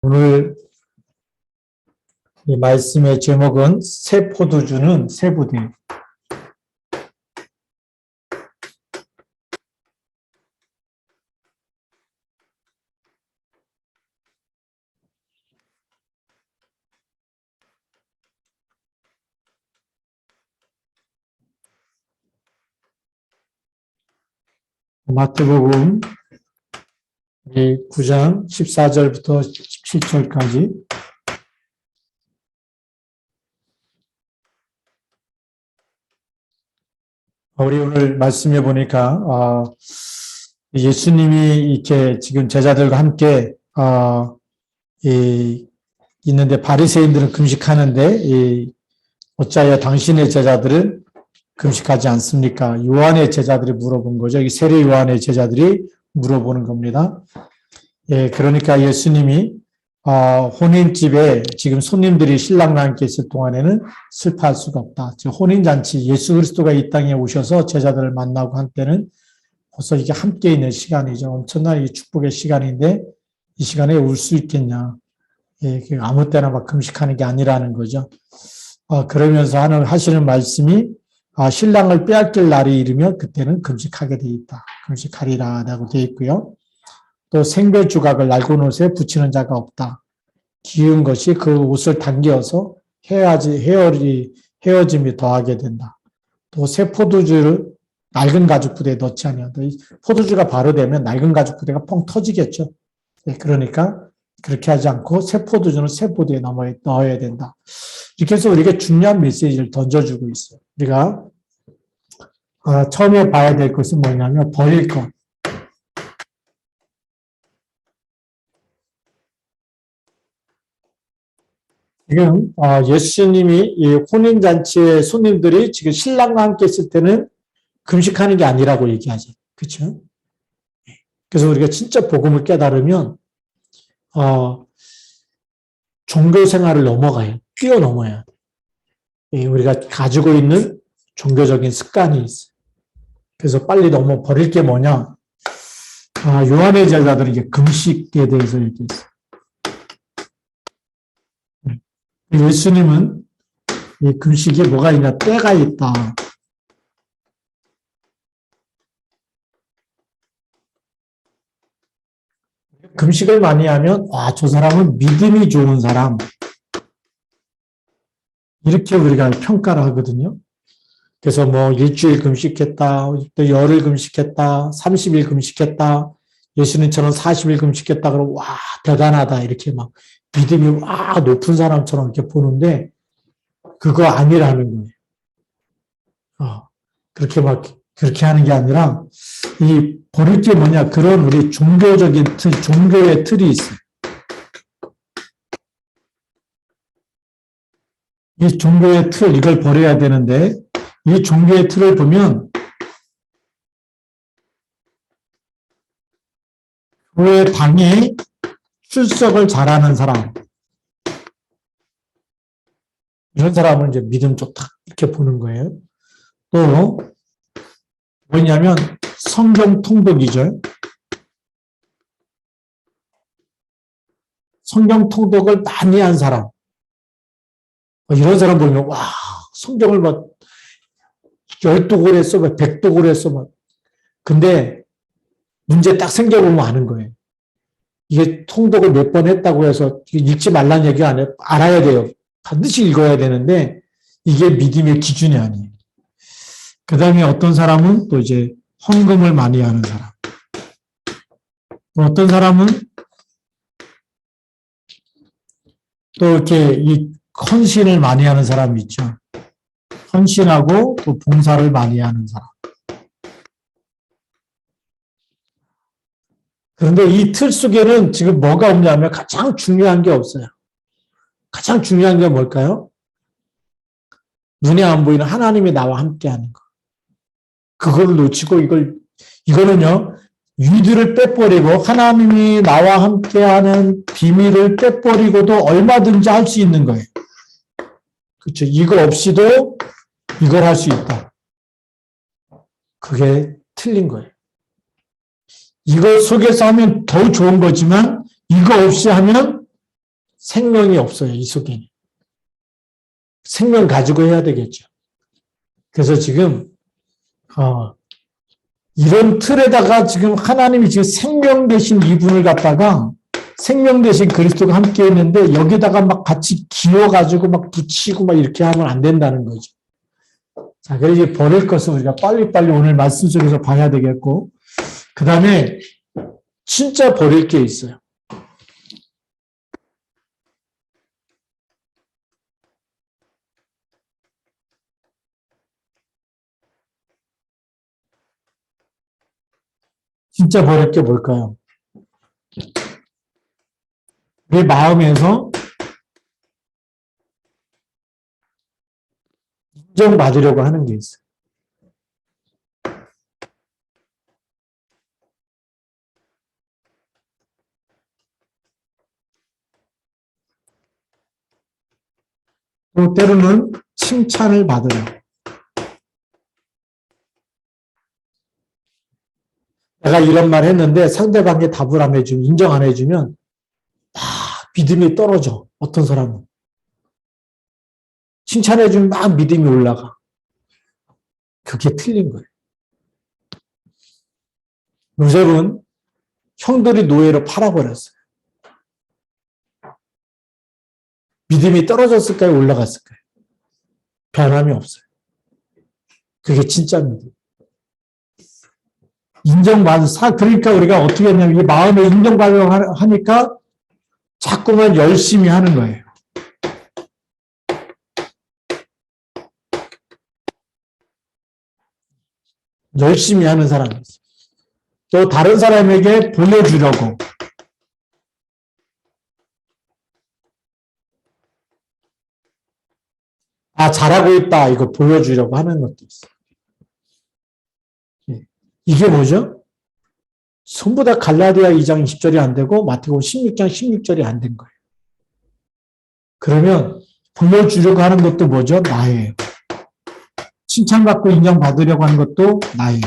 오늘 이 말씀의 제목은 새 포도주는 새 부대. 마태복음 9장 14절부터 17절까지 우리 오늘 말씀해 보니까 예수님이 이렇게 지금 제자들과 함께 있는데 바리새인들은 금식하는데 어찌하여 당신의 제자들은 금식하지 않습니까? 요한의 제자들이 물어본 거죠. 이 세례 요한의 제자들이 물어보는 겁니다. 그러니까 예수님이 혼인집에 지금 손님들이 신랑과 함께 있을 동안에는 슬퍼할 수가 없다. 혼인잔치, 예수 그리스도가 이 땅에 오셔서 제자들을 만나고 한때는 벌써 이게 함께 있는 시간이죠. 엄청난 이 축복의 시간인데 이 시간에 울 수 있겠냐. 아무 때나 막 금식하는 게 아니라는 거죠. 그러면서 하시는 말씀이 신랑을 빼앗길 날이 이르면 그때는 금식하게 돼 있다. 금식하리라 라고 되어 있고요. 또 생배 주각을 낡은 옷에 붙이는 자가 없다. 기운 것이 그 옷을 당겨서 헤어짐이 더하게 된다. 또 새 포도주를 낡은 가죽 부대에 넣지 아니한다. 포도주가 바로 되면 낡은 가죽 부대가 펑 터지겠죠. 그러니까 그렇게 하지 않고 새 포도주는 새 포도에 넣어야 된다. 이렇게 해서 우리에게 중요한 메시지를 던져주고 있어요. 우리가 처음에 봐야 될 것은 뭐냐면 버릴 것. 지금 예수님이 이 혼인잔치의 손님들이 지금 신랑과 함께 있을 때는 금식하는 게 아니라고 얘기하죠. 그렇죠? 그래서 우리가 진짜 복음을 깨달으면 종교 생활을 넘어가요. 뛰어넘어야 돼. 우리가 가지고 있는 종교적인 습관이 있어요. 그래서 빨리 버릴 게 뭐냐? 요한의 제자들은 이제 금식에 대해서 얘기했어요. 예수님은 이 금식에 뭐가 있냐? 때가 있다. 금식을 많이 하면 저 사람은 믿음이 좋은 사람. 이렇게 우리가 평가를 하거든요. 그래서 일주일 금식했다, 또 열흘 금식했다, 30일 금식했다, 예수님처럼 40일 금식했다, 그러면 대단하다. 이렇게 막 믿음이 높은 사람처럼 이렇게 보는데, 그거 아니라는 거예요. 그렇게 하는 게 아니라, 버릴 게 뭐냐, 그런 우리 종교적인 종교의 틀이 있어요. 이 종교의 틀, 이걸 버려야 되는데, 이 종교의 틀을 보면, 교회 당에 출석을 잘하는 사람, 이런 사람은 이제 믿음 좋다, 이렇게 보는 거예요. 또, 뭐냐면, 성경 통독이죠. 성경 통독을 많이 한 사람. 이런 사람 보면, 성경을 10독을 했어, 100독을 했어, 근데, 문제 딱 생겨보면 아는 거예요. 이게 통독을 몇 번 했다고 해서 읽지 말라는 얘기 안 해요. 알아야 돼요. 반드시 읽어야 되는데, 이게 믿음의 기준이 아니에요. 그 다음에 어떤 사람은 또 이제 헌금을 많이 하는 사람. 또 어떤 사람은 또 이렇게 이 헌신을 많이 하는 사람이 있죠. 헌신하고 또 봉사를 많이 하는 사람. 그런데 이 틀 속에는 지금 뭐가 없냐면 가장 중요한 게 없어요. 가장 중요한 게 뭘까요? 눈에 안 보이는 하나님이 나와 함께 하는 거. 그걸 놓치고 이거는요, 위드를 빼버리고 하나님이 나와 함께 하는 비밀을 빼버리고도 얼마든지 할 수 있는 거예요. 그렇죠. 이거 없이도 이걸 할 수 있다. 그게 틀린 거예요. 이거 속에서 하면 더 좋은 거지만 이거 없이 하면 생명이 없어요, 이 속에는. 생명 가지고 해야 되겠죠. 그래서 지금 이런 틀에다가 지금 하나님이 지금 생명 대신 이분을 갖다가 생명 대신 그리스도가 함께 했는데 여기다가 막 같이 기어가지고 막 붙이고 막 이렇게 하면 안 된다는 거죠. 자, 그래서 이제 버릴 것은 우리가 빨리빨리 오늘 말씀 속에서 봐야 되겠고, 그 다음에 진짜 버릴 게 있어요. 진짜 버릴 게 뭘까요? 내 마음에서 인정받으려고 하는 게 있어요. 또 때로는 칭찬을 받으려. 내가 이런 말 했는데 상대방이 답을 안 해주면, 인정 안 해주면 막 믿음이 떨어져. 어떤 사람은. 칭찬해주면 막 믿음이 올라가. 그게 틀린 거예요. 요셉은 형들이 노예로 팔아버렸어요. 믿음이 떨어졌을까요? 올라갔을까요? 변함이 없어요. 그게 진짜 믿음. 그러니까 우리가 어떻게 했냐면, 이 마음에 인정받으려고 하니까 자꾸만 열심히 하는 거예요. 열심히 하는 사람이 있어요. 또 다른 사람에게 보여주려고. 잘하고 있다. 이거 보여주려고 하는 것도 있어요. 이게 뭐죠? 전부 다 갈라디아 2장 20절이 안 되고 마태복음 16장 16절이 안 된 거예요. 그러면 보여주려고 하는 것도 뭐죠? 나예요. 칭찬받고 인정받으려고 하는 것도 나예요.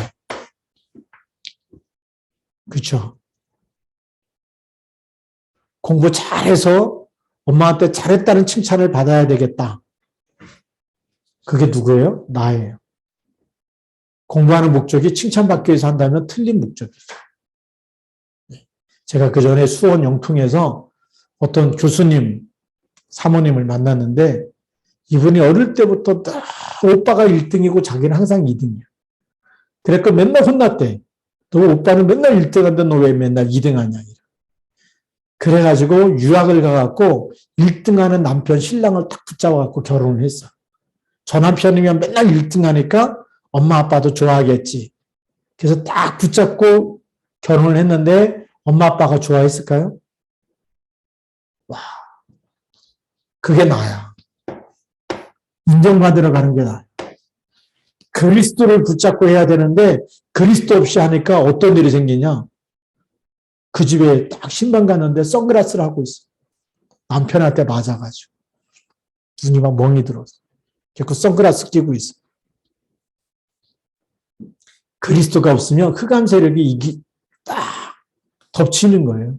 그렇죠? 공부 잘해서 엄마한테 잘했다는 칭찬을 받아야 되겠다. 그게 누구예요? 나예요. 공부하는 목적이 칭찬받기 위해서 한다면 틀린 목적이죠. 제가 그 전에 수원 영통에서 어떤 교수님, 사모님을 만났는데 이분이 어릴 때부터 오빠가 1등이고 자기는 항상 2등이야. 그래서 맨날 혼났대. 너 오빠는 맨날 1등한데 너 왜 맨날 2등하냐. 그래가지고 유학을 가갖고 1등하는 남편 신랑을 딱 붙잡아갖고 결혼을 했어. 저 남편이면 맨날 1등하니까 엄마 아빠도 좋아하겠지. 그래서 딱 붙잡고 결혼을 했는데 엄마 아빠가 좋아했을까요? 와, 그게 나야. 인정받으러 가는 게 나야. 그리스도를 붙잡고 해야 되는데 그리스도 없이 하니까 어떤 일이 생기냐? 그 집에 딱 신방 갔는데 선글라스를 하고 있어. 남편한테 맞아가지고 눈이 막 멍이 들어서 결국 선글라스 끼고 있어. 그리스도가 없으면 흑암 세력이 딱 덮치는 거예요.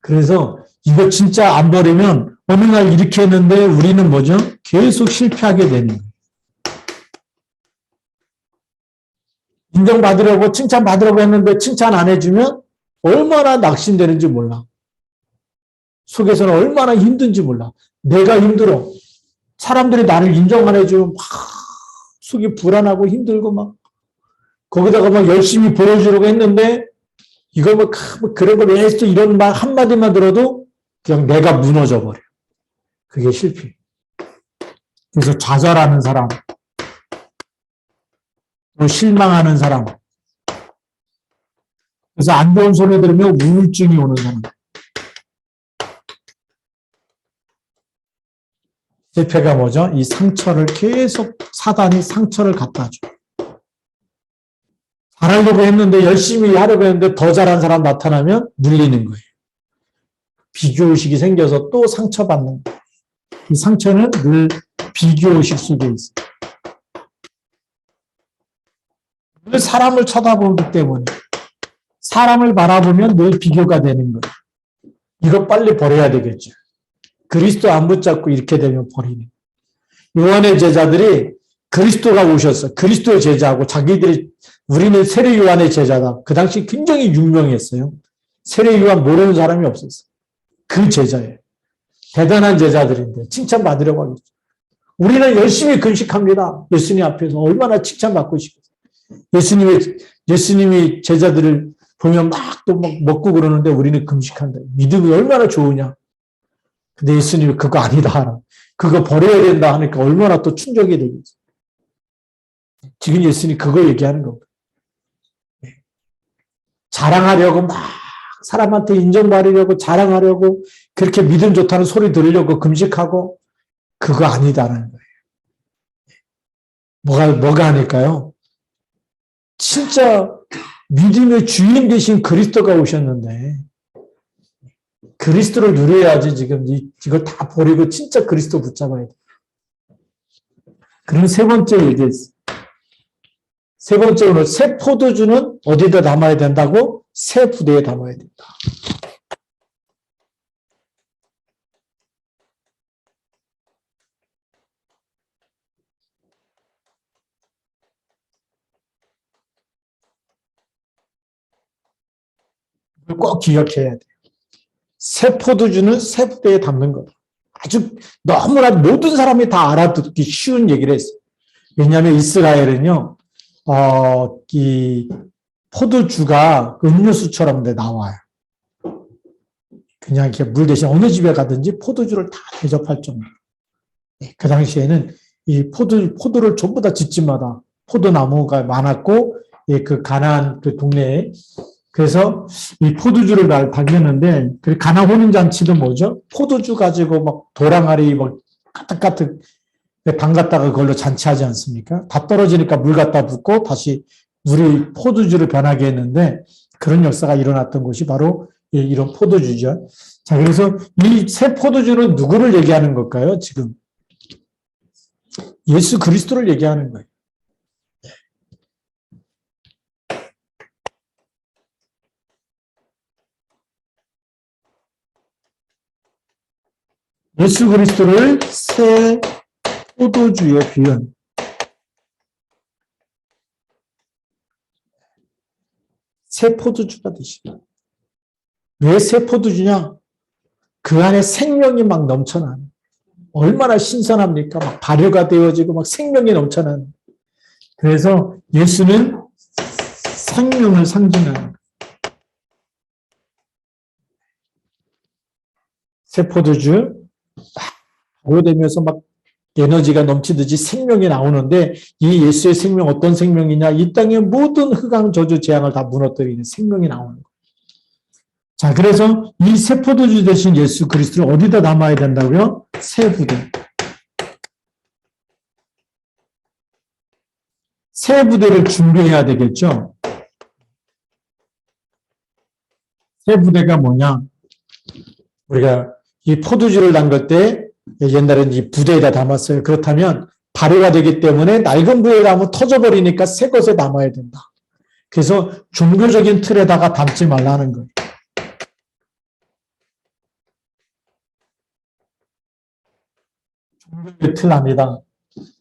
그래서 이거 진짜 안 버리면 어느 날 이렇게 했는데 우리는 뭐죠? 계속 실패하게 되는 거예요. 인정받으려고 칭찬받으려고 했는데 칭찬 안 해주면 얼마나 낙심되는지 몰라. 속에서는 얼마나 힘든지 몰라. 내가 힘들어. 사람들이 나를 인정 안 해주면 막 속이 불안하고 힘들고 막 거기다가 막 열심히 보여주려고 했는데 이거 뭐 그런 걸 왜 했어? 이런 말 한마디만 들어도 그냥 내가 무너져 버려. 그게 실패. 그래서 좌절하는 사람, 또 실망하는 사람, 그래서 안 좋은 소리 들으면 우울증이 오는 사람. 실패가 뭐죠? 이 상처를 계속 사단이 상처를 갖다 줘. 잘하려고 했는데 열심히 하려고 했는데 더 잘한 사람 나타나면 물리는 거예요. 비교의식이 생겨서 또 상처받는 거예요. 이 상처는 늘 비교의식 속에 있어요. 늘 사람을 쳐다보기 때문에 사람을 바라보면 늘 비교가 되는 거예요. 이거 빨리 버려야 되겠죠. 그리스도 안 붙잡고 이렇게 되면 버리는. 요한의 제자들이 그리스도가 오셨어. 그리스도의 제자하고 자기들이 우리는 세례 요한의 제자다. 그 당시 굉장히 유명했어요. 세례 요한 모르는 사람이 없었어. 그 제자예요. 대단한 제자들인데 칭찬받으려고 하겠죠. 우리는 열심히 금식합니다. 예수님 앞에서 얼마나 칭찬받고 싶겠어요. 예수님이 제자들을 보면 막 또 막 먹고 그러는데 우리는 금식한다. 믿음이 얼마나 좋으냐. 근데 예수님이 그거 아니다. 그거 버려야 된다 하니까 얼마나 또 충격이 되겠어요. 지금 예수님이 그거 얘기하는 겁니다. 자랑하려고 막 사람한테 인정받으려고 자랑하려고 그렇게 믿음 좋다는 소리 들으려고 금식하고 그거 아니다라는 거예요. 뭐가 아닐까요? 진짜 믿음의 주인 되신 그리스도가 오셨는데 그리스도를 누려야지 지금 이걸 다 버리고 진짜 그리스도 붙잡아야 돼. 그럼 세 번째 얘기했어. 세 번째로는 새 포도주는 어디다 담아야 된다고? 새 부대에 담아야 된다. 이걸 꼭 기억해야 돼요. 새 포도주는 새 부대에 담는 거다. 아주 너무나 모든 사람이 다 알아듣기 쉬운 얘기를 했어요. 왜냐하면 이스라엘은요, 이 포도주가 음료수처럼 나와요. 그냥 이렇게 물 대신 어느 집에 가든지 포도주를 다 대접할 정도. 그 당시에는 이 포도를 전부 다 집집마다 포도나무가 많았고, 그 가나안 그 동네에 그래서 이 포도주를 달렸는데, 그 가나 혼인잔치도 뭐죠? 포도주 가지고 막 도랑아리 막 가득가득 담갔다가 그걸로 잔치하지 않습니까? 다 떨어지니까 물 갖다 붓고 다시 물이 포도주를 변하게 했는데, 그런 역사가 일어났던 곳이 바로 이런 포도주죠. 자, 그래서 이 새 포도주는 누구를 얘기하는 걸까요? 지금 예수 그리스도를 얘기하는 거예요. 예수 그리스도를 새 포도주에 비유한. 새 포도주가 되시다. 왜 새 포도주냐? 그 안에 생명이 막 넘쳐나는. 얼마나 신선합니까? 막 발효가 되어지고 막 생명이 넘쳐나는. 그래서 예수는 생명을 상징하는. 새 포도주 발효되면서 막 에너지가 넘치듯이 생명이 나오는데 이 예수의 생명 어떤 생명이냐? 이 땅의 모든 흑암, 저주, 재앙을 다 무너뜨리는 생명이 나오는 거예요. 자, 그래서 이 새 포도주 대신 예수 그리스도를 어디다 담아야 된다고요? 새 부대. 새 부대를 준비해야 되겠죠? 새 부대가 뭐냐? 우리가 이 포도주를 담글 때 옛날에는 이 부대에다 담았어요. 그렇다면 발효가 되기 때문에 낡은 부대에 담으면 터져버리니까 새 것에 담아야 된다. 그래서 종교적인 틀에다가 담지 말라는 거예요. 종교의 틀 아니다.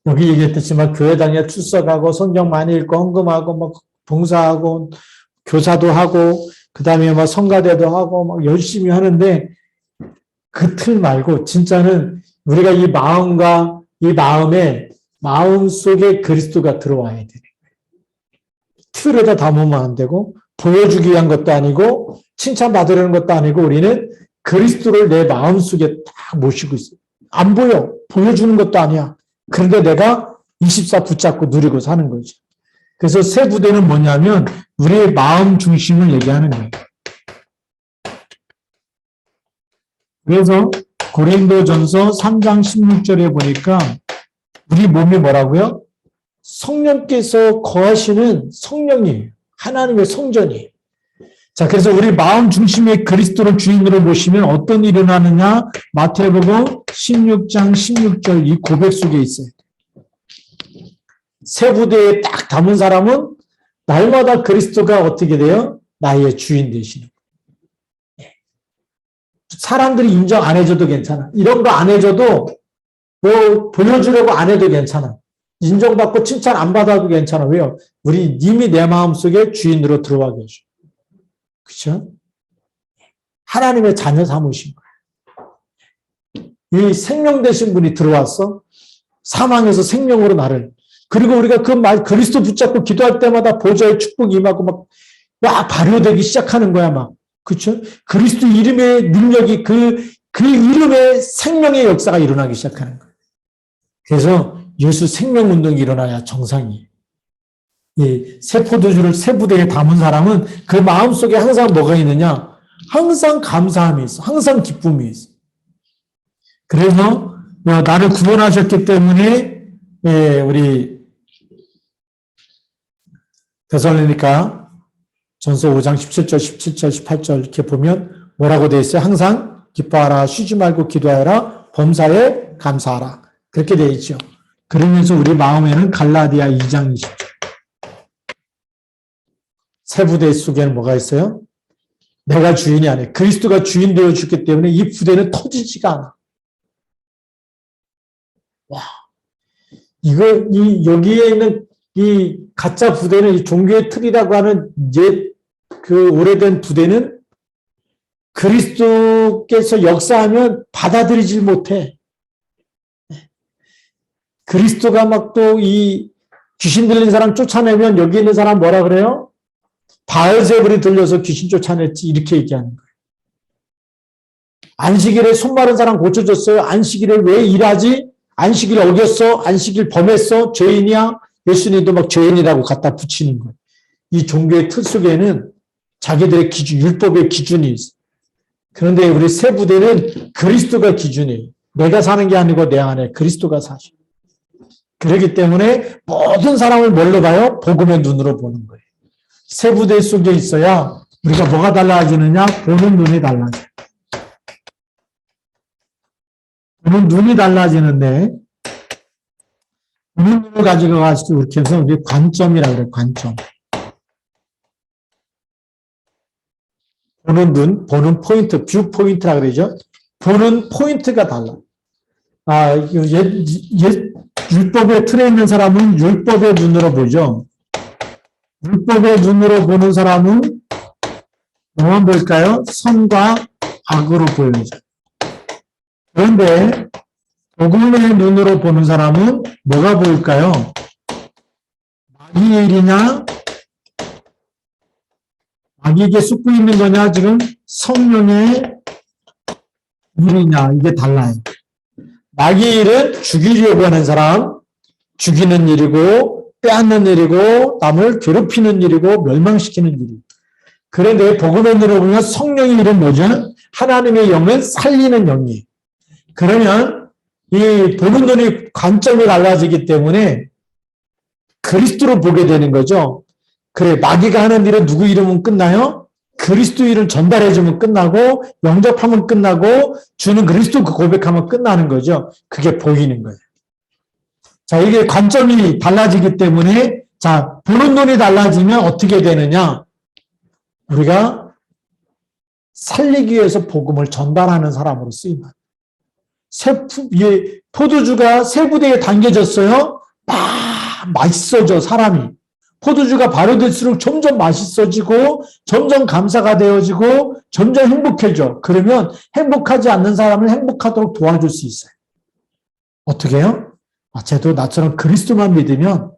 여기 얘기했듯이만 교회 다니에 출석하고 성경 많이 읽고 헌금하고 막 봉사하고 교사도 하고 그다음에 막 성가대도 하고 막 열심히 하는데 그 틀 말고 진짜는 우리가 이 마음과 이 마음 속에 그리스도가 들어와야 되는 거예요. 틀에다 담으면 안 되고 보여주기 위한 것도 아니고 칭찬받으려는 것도 아니고 우리는 그리스도를 내 마음 속에 딱 모시고 있어요. 안 보여. 보여주는 것도 아니야. 그런데 내가 24 붙잡고 누리고 사는 거죠. 그래서 새 부대는 뭐냐면 우리의 마음 중심을 얘기하는 거예요. 그래서 고린도전서 3장 16절에 보니까 우리 몸이 뭐라고요? 성령께서 거하시는 성령이에요. 하나님의 성전이에요. 자, 그래서 우리 마음 중심의 그리스도를 주인으로 모시면 어떤 일이 일어나느냐? 마태복음 16장 16절 이 고백 속에 있어요. 새 부대에 딱 담은 사람은 날마다 그리스도가 어떻게 돼요? 나의 주인 되시는 거예요. 사람들이 인정 안 해줘도 괜찮아. 이런 거 안 해줘도 뭐 보여주려고 안 해도 괜찮아. 인정받고 칭찬 안 받아도 괜찮아. 왜요? 우리 님이 내 마음속에 주인으로 들어와 계셔. 그렇죠? 하나님의 자녀 삼으신 거야. 이 생명 되신 분이 들어왔어. 사망에서 생명으로 나를. 그리고 우리가 그 말 그리스도 붙잡고 기도할 때마다 보좌의 축복이 임하고 막 발효되기 시작하는 거야 막. 그렇죠? 그리스도 이름의 능력이 그 이름의 생명의 역사가 일어나기 시작하는 거야. 그래서 예수 생명운동이 일어나야 정상이에요. 이 새 포도주를 새 부대에 담은 사람은 그 마음속에 항상 뭐가 있느냐? 항상 감사함이 있어. 항상 기쁨이 있어. 그래서 나를 구원하셨기 때문에 우리 데살로니가 전서 5장 17절, 17절, 18절 이렇게 보면 뭐라고 되어 있어요? 항상 기뻐하라, 쉬지 말고 기도하라, 범사에 감사하라. 그렇게 되어 있죠. 그러면서 우리 마음에는 갈라디아 2장 20절. 새 부대 속에는 뭐가 있어요? 내가 주인이 아니에요. 그리스도가 주인 되어 주기 때문에 이 부대는 터지지가 않아. 와. 여기에 있는 이 가짜 부대는 이 종교의 틀이라고 하는 그 오래된 부대는 그리스도께서 역사하면 받아들이질 못해. 그리스도가 막 또 이 귀신 들린 사람 쫓아내면 여기 있는 사람 뭐라 그래요? 바알제불이 들려서 귀신 쫓아냈지 이렇게 얘기하는 거예요. 안식일에 손 마른 사람 고쳐줬어요. 안식일에 왜 일하지? 안식일 어겼어? 안식일 범했어? 죄인이야? 예수님도 막 죄인이라고 갖다 붙이는 거예요. 이 종교의 틀 속에는 자기들의 기준, 율법의 기준이 있어. 그런데 우리 새 부대는 그리스도가 기준이에요. 내가 사는 게 아니고 내 안에 그리스도가 사셔. 그렇기 때문에 모든 사람을 뭘로 봐요? 복음의 눈으로 보는 거예요. 새 부대 속에 있어야 우리가 뭐가 달라지느냐? 보는 눈이 달라져. 보는 눈이 달라지는데 보는 눈을 가지고 가지고 이렇게 해서 우리 관점이라고 그래요. 관점. 보는 눈, 보는 포인트, 뷰 포인트라고 그러죠. 보는 포인트가 달라. 율법의 틀에 있는 사람은 율법의 눈으로 보죠. 율법의 눈으로 보는 사람은 뭐만 볼까요? 선과 악으로 보여요. 그런데 복음의 눈으로 보는 사람은 뭐가 보일까요? 마귀의 일이냐? 마귀에게 쏟고 있는 거냐? 지금 성령의 일이냐? 이게 달라요. 마귀의 일은 죽이려고 하는 사람, 죽이는 일이고 빼앗는 일이고 남을 괴롭히는 일이고 멸망시키는 일이고. 그런데 복음의 눈으로 보면 성령의 일은 뭐죠? 하나님의 영을 살리는 영이에요. 그러면 이 보는 눈이 관점이 달라지기 때문에 그리스도로 보게 되는 거죠. 그래, 마귀가 하는 일은 누구 이름은 끝나요? 그리스도 일을 전달해주면 끝나고 영접하면 끝나고 주는 그리스도 그 고백하면 끝나는 거죠. 그게 보이는 거예요. 자, 이게 관점이 달라지기 때문에 자, 보는 눈이 달라지면 어떻게 되느냐? 우리가 살리기 위해서 복음을 전달하는 사람으로 쓰임을. 포도주가 새 부대에 담겨졌어요. 맛있어져, 사람이. 포도주가 발효될수록 점점 맛있어지고, 점점 감사가 되어지고, 점점 행복해져. 그러면 행복하지 않는 사람을 행복하도록 도와줄 수 있어요. 어떻게 해요? 쟤도 나처럼 그리스도만 믿으면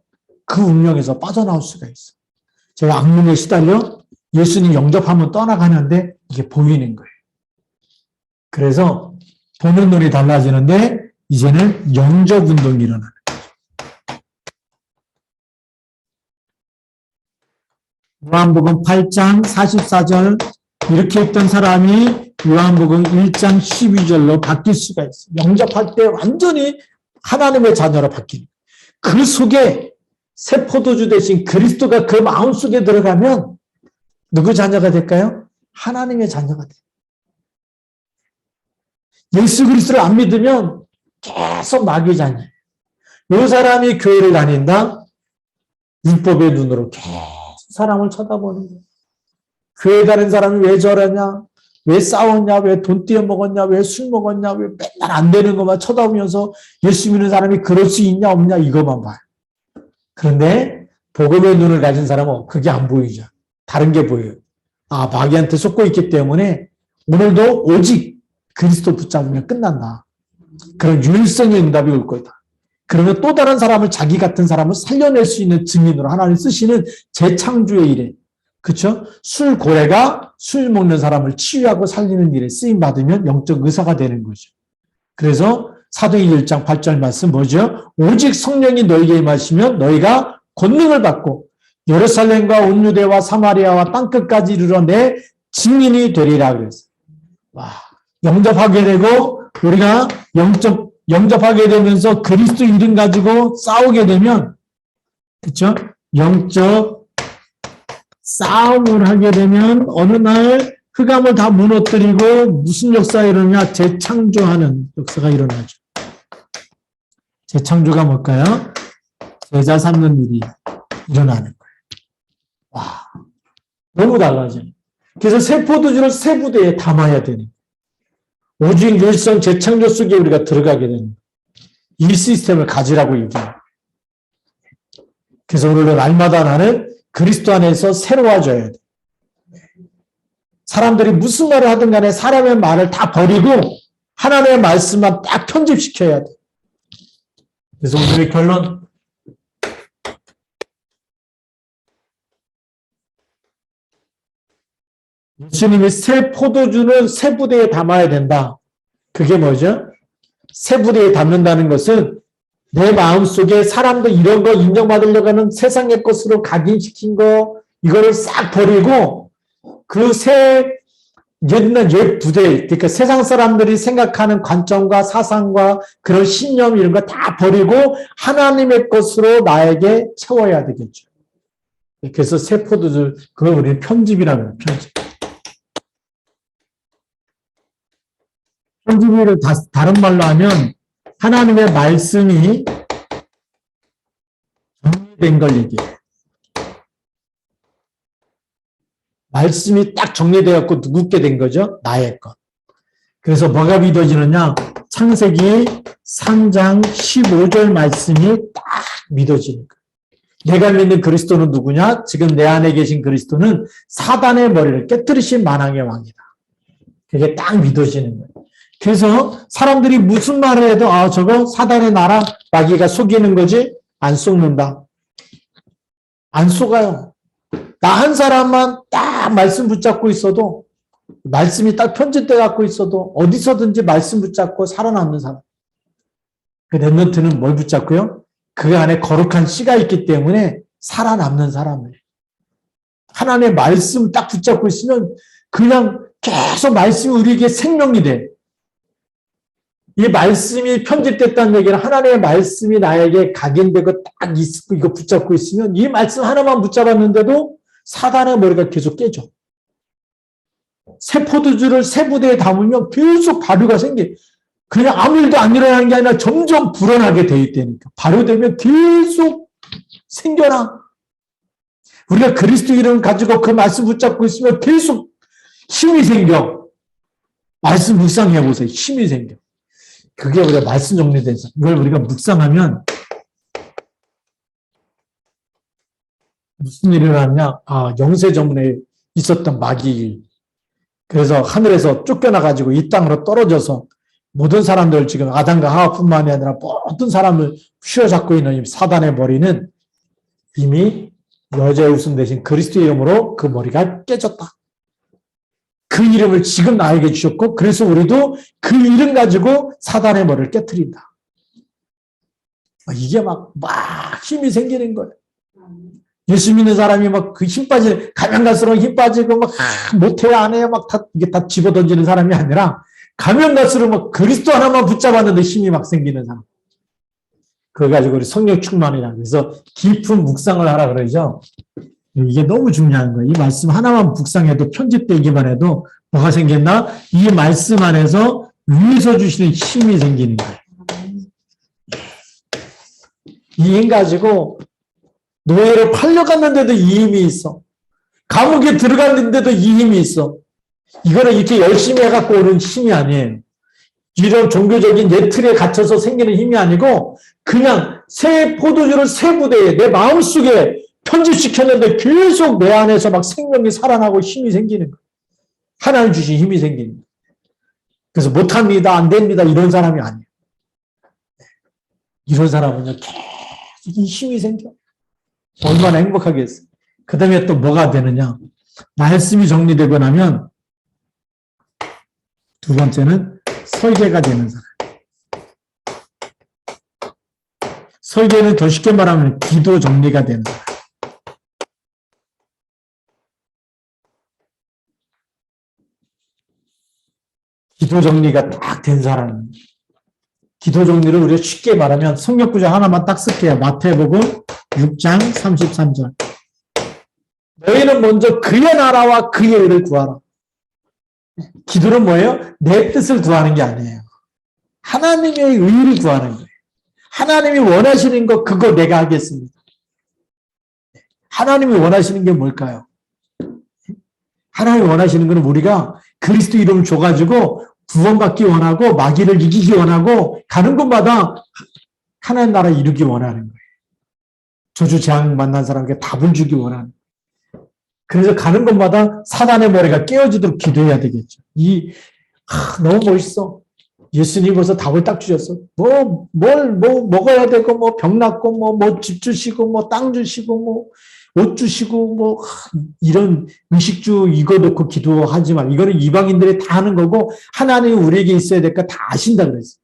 그 운명에서 빠져나올 수가 있어. 제가 악몽에 시달려 예수님 영접하면 떠나가는데 이게 보이는 거예요. 그래서 보는 눈이 달라지는데 이제는 영접 운동이 일어나는 거예요. 요한복음 8장 44절 이렇게 했던 사람이 요한복음 1장 12절로 바뀔 수가 있어요. 영접할 때 완전히 하나님의 자녀로 바뀌는 그 속에 새 포도주 대신 그리스도가 그 마음속에 들어가면 누구 자녀가 될까요? 하나님의 자녀가 돼요. 예수 그리스도를 안 믿으면 계속 마귀의 자녀예요. 이 사람이 교회를 다닌다? 율법의 눈으로 계속 사람을 쳐다보는 거예요. 교회 다니는 사람이 왜 저러냐? 왜 싸웠냐, 왜 돈 떼어 먹었냐, 왜 술 먹었냐, 왜 맨날 안 되는 것만 쳐다보면서 예수 믿는 사람이 그럴 수 있냐 없냐 이것만 봐요. 그런데 복음의 눈을 가진 사람은 그게 안 보이죠. 다른 게 보여요. 아, 마귀한테 속고 있기 때문에 오늘도 오직 그리스도 붙잡으면 끝난다. 그런 유일성의 응답이 올 거다. 그러면 또 다른 사람을, 자기 같은 사람을 살려낼 수 있는 증인으로 하나님 쓰시는 재창조의 일에, 그렇죠? 술 고래가 술 먹는 사람을 치유하고 살리는 일에 쓰임 받으면 영적 의사가 되는 거죠. 그래서 사도행전 1장 8절 말씀 뭐죠? 오직 성령이 너희에게 임하시면 너희가 권능을 받고 예루살렘과 온 유대와 사마리아와 땅끝까지 이르러 내 증인이 되리라 그랬어요. 와, 영접하게 되고 우리가 영접하게 되면서 그리스도 이름 가지고 싸우게 되면, 그렇죠? 영적 싸움을 하게 되면 어느 날 흑암을 다 무너뜨리고 무슨 역사가 일어나냐? 재창조하는 역사가 일어나죠. 재창조가 뭘까요? 제자 삼는 일이 일어나는 거예요. 와, 너무 달라져요. 그래서 새 포도주를 새 부대에 담아야 되는 거예요. 오직 일선 재창조 속에 우리가 들어가게 되는 거예요. 이 시스템을 가지라고 얘기해요. 그래서 오늘은 날마다 나는 그리스도 안에서 새로워져야 돼. 사람들이 무슨 말을 하든 간에 사람의 말을 다 버리고 하나님의 말씀만 딱 편집시켜야 돼. 그래서 오늘의 결론, 예수님이 새 포도주는 새 부대에 담아야 된다. 그게 뭐죠? 새 부대에 담는다는 것은 내 마음속에 사람도 이런 거 인정받으려고 하는 세상의 것으로 각인시킨 거, 이거를 싹 버리고 그 새 옛 부대, 그러니까 세상 사람들이 생각하는 관점과 사상과 그런 신념 이런 거 다 버리고 하나님의 것으로 나에게 채워야 되겠죠. 그래서 새 포도주, 그걸 우리는 편집이라고 해요. 편집. 편집을 다른 말로 하면 하나님의 말씀이 정리된 걸 얘기해요. 말씀이 딱 정리되었고 누구께 된 거죠? 나의 것. 그래서 뭐가 믿어지느냐? 창세기 3장 15절 말씀이 딱 믿어지는 거예요. 내가 믿는 그리스도는 누구냐? 지금 내 안에 계신 그리스도는 사단의 머리를 깨뜨리신 만왕의 왕이다. 그게 딱 믿어지는 거예요. 그래서 사람들이 무슨 말을 해도 아, 저거 사단의 나라, 마귀가 속이는 거지? 안 속는다. 안 속아요. 나 한 사람만 딱 말씀 붙잡고 있어도, 말씀이 딱 편집돼 갖고 있어도 어디서든지 말씀 붙잡고 살아남는 사람. 그 렘넌트는 뭘 붙잡고요? 그 안에 거룩한 씨가 있기 때문에 살아남는 사람을. 하나님의 말씀 딱 붙잡고 있으면 그냥 계속 말씀이 우리에게 생명이 돼. 이 말씀이 편집됐다는 얘기는 하나님의 말씀이 나에게 각인되고 딱 이거 붙잡고 있으면 이 말씀 하나만 붙잡았는데도 사단의 머리가 계속 깨져. 새 포도주를 새 부대에 담으면 계속 발효가 생겨. 그냥 아무 일도 안 일어나는 게 아니라 점점 불어나게 돼 있다니까. 발효되면 계속 생겨나. 우리가 그리스도 이름을 가지고 그 말씀 붙잡고 있으면 계속 힘이 생겨. 말씀 묵상해 보세요. 힘이 생겨. 그게 우리가 말씀 정리된 사. 이걸 우리가 묵상하면 무슨 일이 일어났냐? 아, 영세전문에 있었던 마귀 일. 그래서 하늘에서 쫓겨나가지고 이 땅으로 떨어져서 모든 사람들 지금 아담과 하와뿐만이 아니라 모든 사람을 휘어잡고 있는 이 사단의 머리는 이미 여자의 웃음 대신 그리스도 이름으로 그 머리가 깨졌다. 그 이름을 지금 나에게 주셨고 그래서 우리도 그 이름 가지고 사단의 머리를 깨트린다. 이게 막 힘이 생기는 거예요. 예수 믿는 사람이 막 그 힘 빠지는, 가면 갈수록 힘 빠지고 막 못해요, 안 해요, 막 이게 다 집어 던지는 사람이 아니라 가면 갈수록 막 그리스도 하나만 붙잡았는데 힘이 막 생기는 사람. 그거 가지고 우리 성령 충만이라. 그래서 깊은 묵상을 하라 그러죠. 이게 너무 중요한 거예요. 이 말씀 하나만 묵상해도 편집되기만 해도 뭐가 생겼나? 이 말씀 안에서 위에서 주시는 힘이 생기는 거예요. 이 힘 가지고 노예로 팔려갔는데도 이 힘이 있어. 감옥에 들어갔는데도 이 힘이 있어. 이거는 이렇게 열심히 해갖고 오는 힘이 아니에요. 이런 종교적인 예틀에 갇혀서 생기는 힘이 아니고 그냥 새 포도주를 새 부대에 내 마음속에 편집시켰는데 계속 내 안에서 막 생명이 살아나고 힘이 생기는 거예요. 하나님 주신 힘이 생기는 거예요. 그래서 못합니다, 안 됩니다 이런 사람이 아니에요. 이런 사람은요 계속 이 힘이 생겨. 얼마나 행복하겠어요. 그 다음에 또 뭐가 되느냐. 말씀이 정리되고 나면 두 번째는 설계가 되는 사람. 설계는 더 쉽게 말하면 기도 정리가 되는 사람. 기도 정리가 딱 된 사람. 기도 정리를 우리가 쉽게 말하면 성경 구절 하나만 딱 쓸게요. 마태복음 6장 33절. 너희는 먼저 그의 나라와 그의 의를 구하라. 기도는 뭐예요? 내 뜻을 구하는 게 아니에요. 하나님의 의를 구하는 거예요. 하나님이 원하시는 거 그거 내가 하겠습니다. 하나님이 원하시는 게 뭘까요? 하나님이 원하시는 거는 우리가 그리스도 이름을 줘가지고 구원받기 원하고 마귀를 이기기 원하고 가는 곳마다 하나님 나라 이루기 원하는 거예요. 저주 재앙 만난 사람에게 답을 주기 원하는 거예요. 그래서 가는 곳마다 사단의 머리가 깨어지도록 기도해야 되겠죠. 너무 멋있어. 예수님 벌써 답을 딱 주셨어. 먹어야 되고, 병 낫고, 집 주시고, 땅 주시고, 옷 주시고, 이런 의식주 이거 놓고 기도하지만, 이거는 이방인들이 다 하는 거고, 하나님이 우리에게 있어야 될 거 다 아신다 그랬어.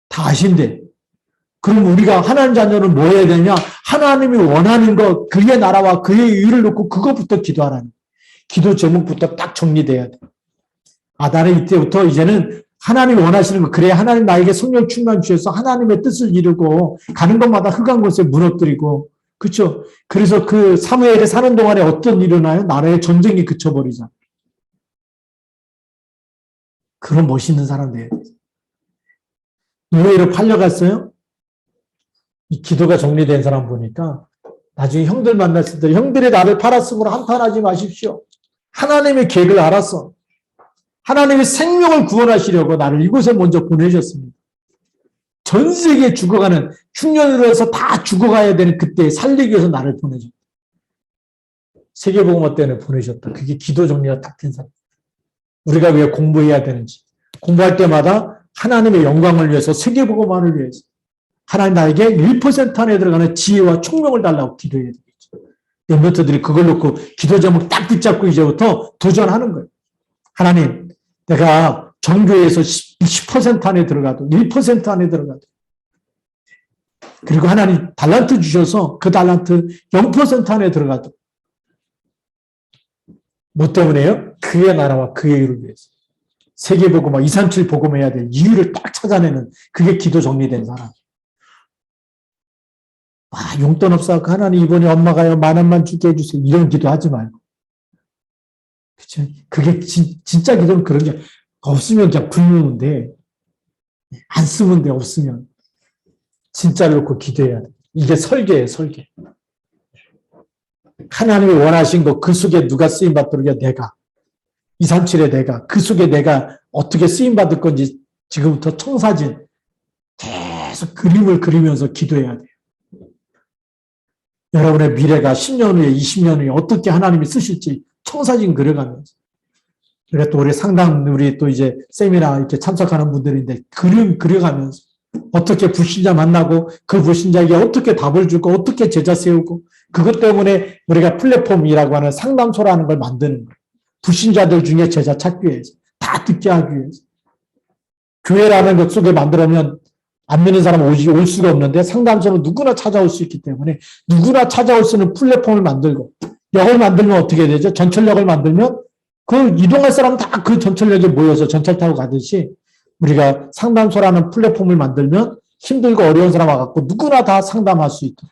다 아신대. 그럼 우리가 하나님 자녀는 뭐 해야 되냐? 하나님이 원하는 거, 그의 나라와 그의 의를 놓고 그것부터 기도하라는. 기도 제목부터 딱 정리돼야 돼. 나는 이때부터 이제는 하나님이 원하시는 거, 그래 하나님 나에게 성령 충만 주셔서 하나님의 뜻을 이루고 가는 것마다 흑한 곳에 무너뜨리고, 그렇죠? 그래서 그 사무엘에 사는 동안에 어떤 일이 일어나요? 나라의 전쟁이 그쳐버리자. 그런 멋있는 사람 돼야 돼. 노예로 팔려갔어요? 이 기도가 정리된 사람 보니까 나중에 형들 만났을 때 형들이 나를 팔았으므로 한탄하지 마십시오. 하나님의 계획을 알았어. 하나님의 생명을 구원하시려고 나를 이곳에 먼저 보내셨습니다. 전 세계에 죽어가는 흉년으로 해서 다 죽어가야 되는 그때 살리기 위해서 나를 보내셨다. 세계복음화 때문에 보내셨다. 그게 기도 정리가 딱 된 사람. 우리가 왜 공부해야 되는지. 공부할 때마다 하나님의 영광을 위해서 세계복음화를 위해서 하나님 나에게 1% 안에 들어가는 지혜와 총명을 달라고 기도해야 되겠죠. 멤버들이 그걸 놓고 기도 제목 딱 붙잡고 이제부터 도전하는 거예요. 하나님, 내가 정교회에서 10% 안에 들어가도 1% 안에 들어가도 그리고 하나님 달란트 주셔서 그 달란트 0% 안에 들어가도 뭐 때문에요? 그의 나라와 그의 일을 위해서 세계복음화 237 복음해야 될 이유를 딱 찾아내는 그게 기도 정리된 사람. 용돈 없어서 하나님 이번에 엄마가요 10,000원만 주게 해주세요. 이런 기도 하지 말고. 그쵸? 그게 진짜 기도는 그런 게 없으면 그냥 굶으면 돼. 안 쓰면 돼, 없으면. 진짜를 놓고 기도해야 돼. 이게 설계예요, 설계. 하나님이 원하신 거 그 속에 누가 쓰임받도록 내가. 237에 내가. 그 속에 내가 어떻게 쓰임받을 건지 지금부터 청사진 계속 그림을 그리면서 기도해야 돼요. 여러분의 미래가 10년 후에 20년 후에 어떻게 하나님이 쓰실지 청사진 그려가면서. 그래 또 우리 상담 우리 또 이제 세미나 이렇게 참석하는 분들인데 그림 그려가면서 어떻게 불신자 만나고 그 불신자에게 어떻게 답을 주고 어떻게 제자 세우고 그것 때문에 우리가 플랫폼이라고 하는 상담소라는 걸 만드는 거예요. 불신자들 중에 제자 찾기 위해서 다 듣게 하기 위해서. 교회라는 것 속에 만들면 안 믿는 사람은 올 수가 없는데 상담소는 누구나 찾아올 수 있기 때문에 누구나 찾아올 수 있는 플랫폼을 만들고 역을 만들면 어떻게 되죠? 전철역을 만들면 그 이동할 사람은 다 그 전철역에 모여서 전철 타고 가듯이 우리가 상담소라는 플랫폼을 만들면 힘들고 어려운 사람 와갖고 누구나 다 상담할 수 있도록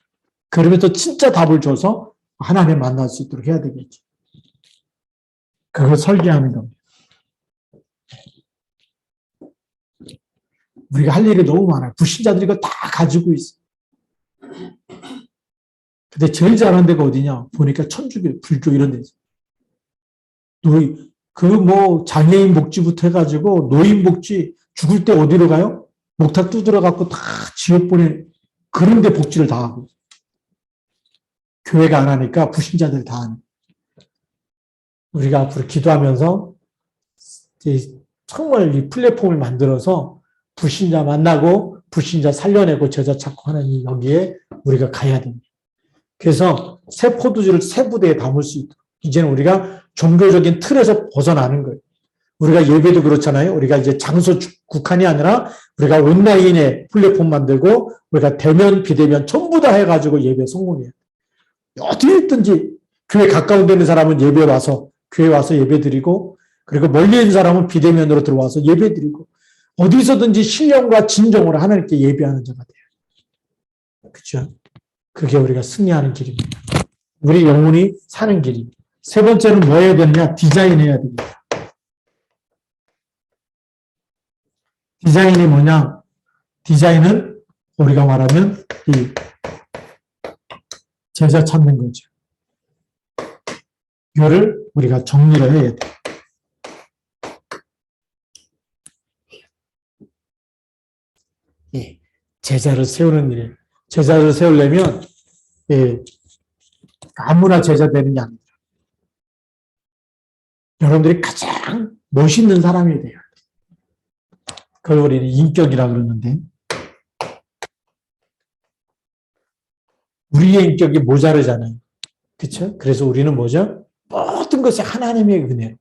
그러면서 진짜 답을 줘서 하나님 만날 수 있도록 해야 되겠죠. 그걸 설계하는 겁니다. 우리가 할 일이 너무 많아요. 불신자들이 이거 다 가지고 있어. 근데 제일 잘하는 데가 어디냐? 보니까 천주교, 불교 이런 데죠. 그 뭐 장애인 복지부터 해가지고 노인 복지 죽을 때 어디로 가요? 목탁 두드려 갖고 다 지옥 보내 그런 데 복지를 다 하고 교회가 안 하니까 불신자들 다 하는. 우리가 앞으로 기도하면서 정말 이 플랫폼을 만들어서 불신자 만나고 불신자 살려내고 제자 찾고 하는 이 여기에 우리가 가야 됩니다. 그래서 새 포도주를 새 부대에 담을 수 있도록 이제는 우리가 종교적인 틀에서 벗어나는 거예요. 우리가 예배도 그렇잖아요. 우리가 이제 장소 국한이 아니라 우리가 온라인에 플랫폼 만들고 우리가 대면 비대면 전부 다 해가지고 예배 성공해요. 어디 있든지 교회 가까운 데 있는 사람은 예배 와서 교회 와서 예배 드리고 그리고 멀리 있는 사람은 비대면으로 들어와서 예배 드리고 어디서든지 신령과 진정으로 하나님께 예배하는 자가 돼요. 그렇죠? 그게 우리가 승리하는 길입니다. 우리 영혼이 사는 길입니다. 세 번째는 뭐 해야 되느냐? 디자인해야 됩니다. 디자인이 뭐냐? 디자인은 우리가 말하면 이 제자 찾는 거죠. 이거를 우리가 정리를 해야 돼요. 예, 제자를 세우는 일이에요. 제자를 세우려면 예, 아무나 제자 되는 게 아닙니다. 여러분들이 가장 멋있는 사람이 돼요. 그걸 우리는 인격이라고 그러는데 우리의 인격이 모자르잖아요. 그렇죠? 그래서 우리는 뭐죠? 모든 것이 하나님의 은혜로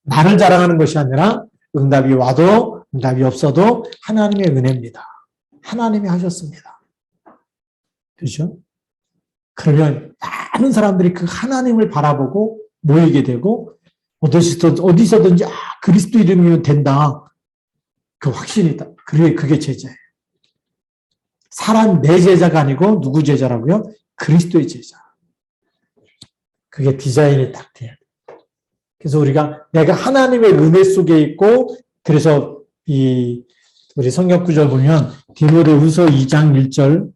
나를 자랑하는 것이 아니라 응답이 와도 응답이 없어도 하나님의 은혜입니다. 하나님이 하셨습니다. 그렇죠? 그러면 많은 사람들이 그 하나님을 바라보고 모이게 되고 어디서든지 그리스도 이름이면 된다. 그 확신이 있다. 그게 제자예요. 사람 내 제자가 아니고 누구 제자라고요? 그리스도의 제자. 그게 디자인이 딱 돼야 돼요. 그래서 우리가 내가 하나님의 은혜 속에 있고 그래서 우리 성경 구절 보면 디모데후서 2장 1절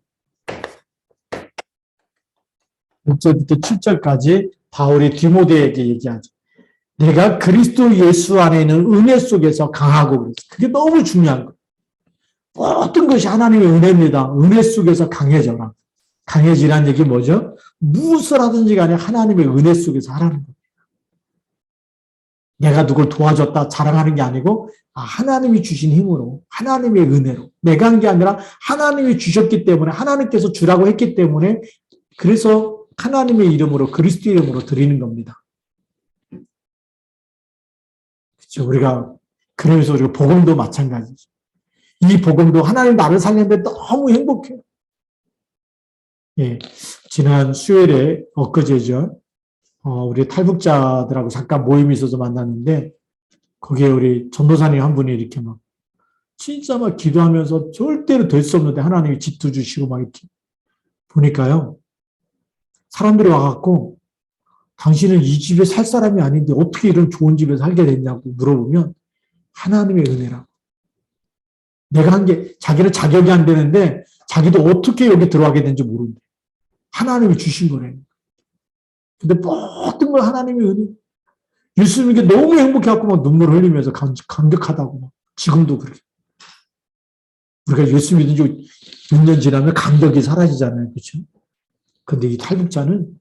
6절부터 7절까지 바울이 디모데에게 얘기하죠. 내가 그리스도 예수 안에 있는 은혜 속에서 강하고 그랬어요. 그게 너무 중요한 거예요. 모든 것이 하나님의 은혜입니다. 은혜 속에서 강해져라. 강해지란 얘기 뭐죠? 무엇을 하든지 간에 하나님의 은혜 속에서 하라는 거예요. 내가 누굴 도와줬다 자랑하는 게 아니고 하나님이 주신 힘으로 하나님의 은혜로 내가 한 게 아니라 하나님이 주셨기 때문에 하나님께서 주라고 했기 때문에 그래서 하나님의 이름으로 그리스도 이름으로 드리는 겁니다. 그렇죠? 우리가 그러면서 우리가 복음도 마찬가지죠. 이 복음도 하나님 나를 살렸는데 너무 행복해요. 예, 지난 수요일에 엊그제죠. 우리 탈북자들하고 잠깐 모임이 있어서 만났는데 거기에 우리 전도사님 한 분이 이렇게 막 진짜 막 기도하면서 절대로 될 수 없는데 하나님이 질투 주시고 막 이렇게 보니까요. 사람들이 와갖고 당신은 이 집에 살 사람이 아닌데 어떻게 이런 좋은 집에 살게 됐냐고 물어보면 하나님의 은혜라고. 내가 한 게 자기는 자격이 안 되는데 자기도 어떻게 여기 들어가게 된지 모른대. 하나님이 주신 거래. 근데 모든 걸 하나님의 은혜. 예수님에게 너무 행복해갖고 막 눈물 흘리면서 감격하다고 막 지금도 그렇게. 우리가 예수 믿은 지 몇 년 지나면 감격이 사라지잖아요. 그렇죠? 근데 이 탈북자는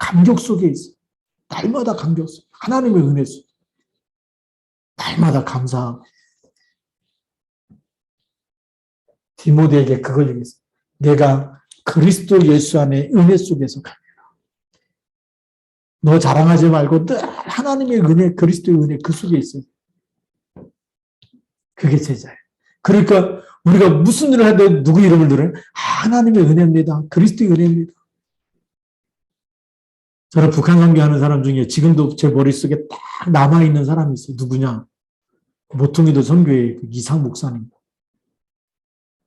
감격 속에 있어. 날마다 감격 속. 하나님의 은혜 속. 날마다 감사하고. 디모데에게 그걸 얘기했어. 내가 그리스도 예수 안에 은혜 속에서 가라. 너 자랑하지 말고 늘 하나님의 은혜, 그리스도의 은혜 그 속에 있어요. 그게 제자예요. 그러니까 우리가 무슨 일을 하든 누구 이름을 들어요? 하나님의 은혜입니다. 그리스도의 은혜입니다. 저는 북한 선교하는 사람 중에 지금도 제 머릿속에 딱 남아있는 사람이 있어요. 누구냐? 모퉁이도 선교회 그 이상 목사님.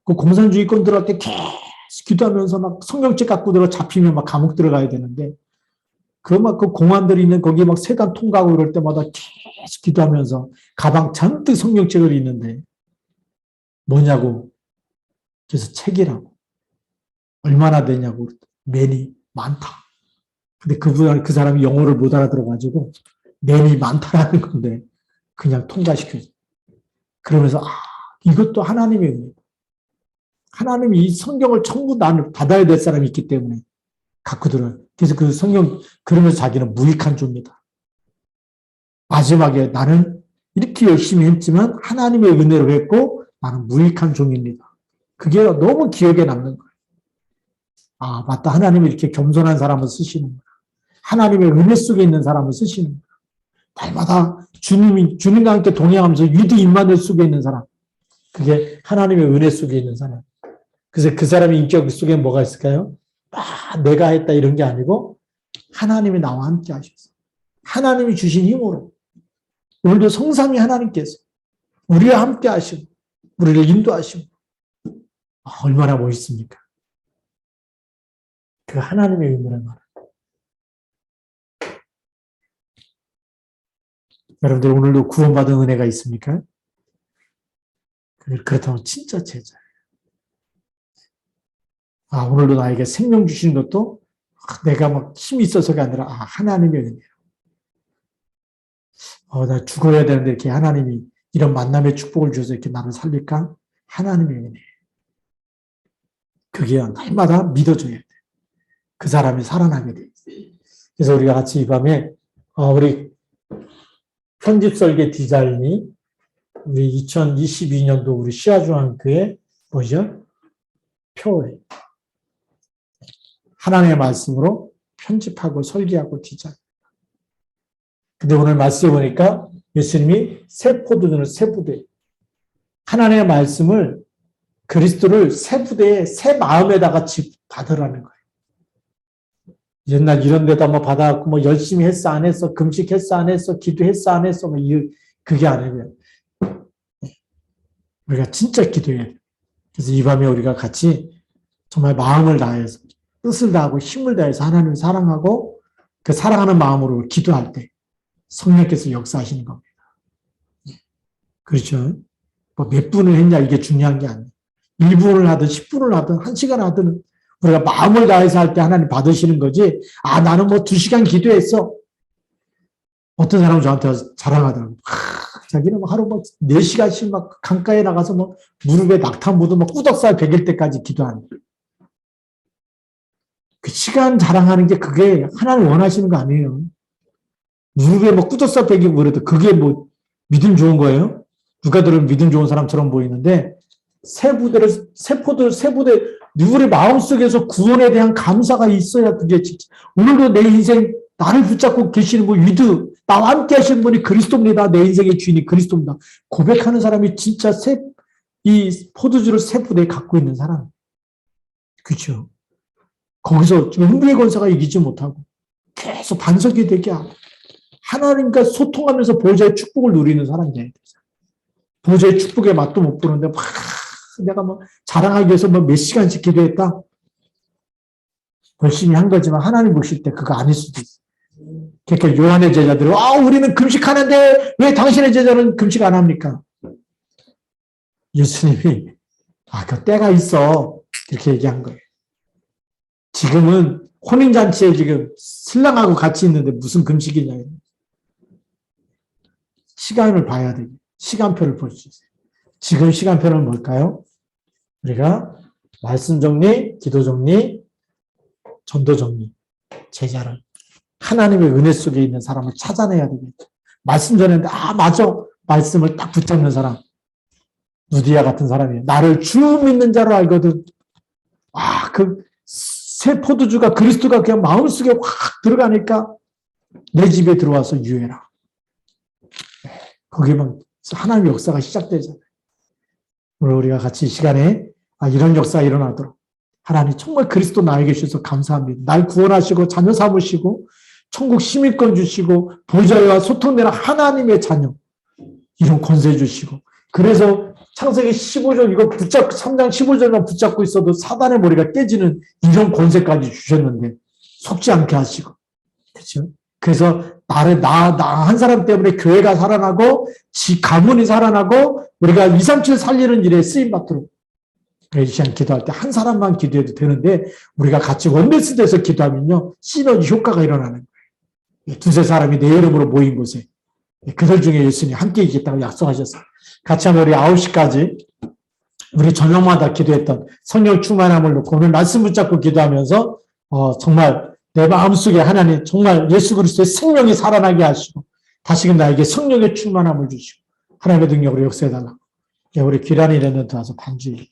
그 공산주의권 들어갈 때 계속 기도하면서 막 성경책 갖고 들어 잡히면 막 감옥 들어가야 되는데 그 공안들이 있는 거기 막 세관 통과하고 이럴 때마다 계속 기도하면서 가방 잔뜩 성경책을 읽는데 뭐냐고 그래서 책이라고. 얼마나 되냐고. 맨이 많다. 근데 그 사람이 영어를 못 알아들어가지고 맨이 많다라는 건데 그냥 통과시켜줘. 그러면서 이것도 하나님의 은혜다. 하나님이 이 성경을 전부 나는 받아야 될 사람이 있기 때문에 갖고 들어요. 그래서 그 성경 그러면서 자기는 무익한 종이다. 마지막에 나는 이렇게 열심히 했지만 하나님의 은혜로 했고 나는 무익한 종입니다. 그게 너무 기억에 남는 거예요. 맞다. 하나님이 이렇게 겸손한 사람을 쓰시는구나. 하나님의 은혜 속에 있는 사람을 쓰시는구나. 날마다 주님과 함께 동행하면서 위드 임마누엘 속에 있는 사람. 그게 하나님의 은혜 속에 있는 사람. 그래서 그 사람의 인격 속에 뭐가 있을까요? 내가 했다 이런 게 아니고 하나님이 나와 함께 하셔서 하나님이 주신 힘으로 오늘도 성삼위 하나님께서 우리와 함께 하시고 우리를 인도하시고 얼마나 멋있습니까? 그 하나님의 의미를 말합니다. 여러분들 오늘도 구원받은 은혜가 있습니까? 그렇다면 진짜 제자예요. 오늘도 나에게 생명 주시는 것도 내가 막 힘이 있어서가 아니라 하나님의 은혜로. 나 죽어야 되는데 이렇게 하나님이 이런 만남의 축복을 주셔서 이렇게 나를 살릴까? 하나님의 은혜. 그게 날마다 믿어줘야 돼. 그 사람이 살아나게 돼. 그래서 우리가 같이 이 밤에 우리 편집설계 디자인이 우리 2022년도 우리 시아중앙교회 뭐죠? 표에 하나님의 말씀으로 편집하고 설계하고 디자인. 근데 오늘 말씀해 보니까 예수님이 새 포도주는 새 부대. 하나님의 말씀을 그리스도를 새 부대에 새 마음에다가 받으라는 거예요. 옛날 이런 데다 받아갖고 열심히 했어 안 했어 금식했어 안 했어 기도했어 안 했어 그게 아니고요. 우리가 진짜 기도해야 돼요. 그래서 이 밤에 우리가 같이 정말 마음을 다해서 뜻을 다하고 힘을 다해서 하나님을 사랑하고 그 사랑하는 마음으로 기도할 때 성령께서 역사하시는 겁니다. 그렇죠? 몇 분을 했냐 이게 중요한 게 아니에요. 1분을 하든 10분을 하든 1시간 하든 우리가 마음을 다해서 할 때 하나님 받으시는 거지. 나는 2시간 기도했어. 어떤 사람은 저한테 자랑하더라고요. 자기는 하루 4시간씩 강가에 나가서 무릎에 낙타 묻어 꾸덕살 베길 때까지 기도하는 거예요. 그 시간 자랑하는 게 그게 하나님 원하시는 거 아니에요. 무릎에 꾸덕살 베기고 그래도 그게 믿음 좋은 거예요? 누가 들으면 믿음 좋은 사람처럼 보이는데 새 부대 누구의 마음속에서 구원에 대한 감사가 있어야 그게 진짜 오늘도 내 인생 나를 붙잡고 계시는 위드 나와 함께 하시는 분이 그리스도입니다. 내 인생의 주인이 그리스도입니다. 고백하는 사람이 진짜 이 포도주를 새 부대에 갖고 있는 사람. 그렇죠? 거기서 음부의 권세가 이기지 못하고 계속 반석이 되게 하고 하나님과 소통하면서 보호자의 축복을 누리는 사람이에요. 보호자의 축복에 맛도 못 보는데 내가 자랑하기 위해서 몇 시간씩 기도했다. 열심히 한 거지만 하나님 보실 때 그거 아닐 수도 있어. 그러니까 요한의 제자들은 우리는 금식하는데 왜 당신의 제자는 금식 안 합니까? 예수님이 그 때가 있어 이렇게 얘기한 거예요. 지금은 혼인잔치에 지금 신랑하고 같이 있는데 무슨 금식이냐. 시간을 봐야 돼요. 시간표를 볼 수 있어요. 지금 시간표는 뭘까요? 우리가 말씀 정리, 기도 정리, 전도 정리, 제자를 하나님의 은혜 속에 있는 사람을 찾아내야 되겠죠. 말씀 전했는데 맞아. 말씀을 딱 붙잡는 사람. 누디아 같은 사람이에요. 나를 주 믿는 자로 알거든. 그 새 포도주가 그리스도가 그냥 마음속에 확 들어가니까 내 집에 들어와서 유해라. 거기만 하나님의 역사가 시작되잖아요. 오늘 우리가 같이 이 시간에 이런 역사가 일어나도록 하나님 정말 그리스도 나에게 주셔서 감사합니다. 날 구원하시고 자녀 삼으시고 천국 시민권 주시고 보좌와 소통되는 하나님의 자녀 이런 권세 주시고 그래서 창세기 15절 이거 3장 15절만 붙잡고 있어도 사단의 머리가 깨지는 이런 권세까지 주셨는데 속지 않게 하시고 그렇죠? 그래서 나 한 사람 때문에 교회가 살아나고 가문이 살아나고 우리가 237 살리는 일에 쓰임 받도록 이 시간 기도할 때 한 사람만 기도해도 되는데 우리가 같이 원네스 돼서 기도하면요. 시너지 효과가 일어나는 거예요. 두세 사람이 내 이름으로 모인 곳에 그들 중에 예수님이 함께 있겠다고 약속하셨어요. 같이 하면 우리 9시까지 우리 저녁마다 기도했던 성령 충만함을 놓고 오늘 말씀 붙잡고 기도하면서 정말 내 마음속에 하나님 정말 예수 그리스도의 생명이 살아나게 하시고 다시금 나에게 성령의 충만함을 주시고 하나님의 능력으로 역사해달라고. 우리 귀란이 되는 도와서 반주일.